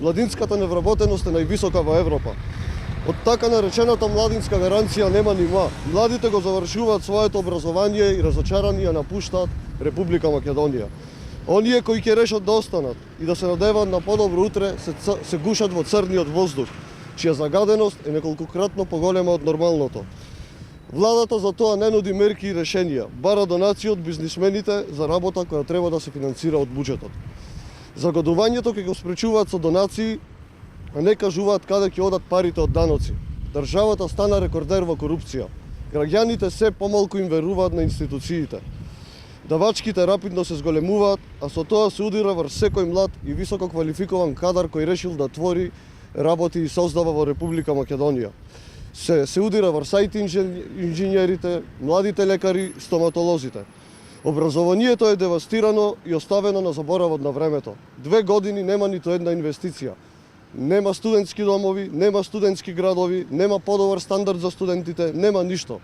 Младинската невработеност е највисока во Европа. Од така наречената младинска гаранција нема нима. Младите го завршуваат своето образование и разочарани ја напуштаат Република Македонија. Оние кои ќе решат да останат и да се надеваат на подобро утре се гушат во црниот воздух, чија загаденост е неколкократно поголема од нормалното. Владата за тоа не нуди мерки и решенија, бара донации од бизнисмените за работа која треба да се финансира од буџетот. Загадувањето ќе го спречуваат со донации, а не кажуваат каде ќе одат парите од даноци. Државата стана рекордер во корупција. Граѓаните се помалку им веруваат на институциите. Давачките рапидно се зголемуваат, а со тоа се удира врз секој млад и високо квалификуван кадар кој решил да твори, работи и создава во Република Македонија. Се удира врз IT инженерите, младите лекари, стоматолозите. Образованието е девастирано и оставено на заборавот на времето. 2 години нема ниту една инвестиција. Нема студентски домови, нема студентски градови, нема подобар стандард за студентите, нема ништо.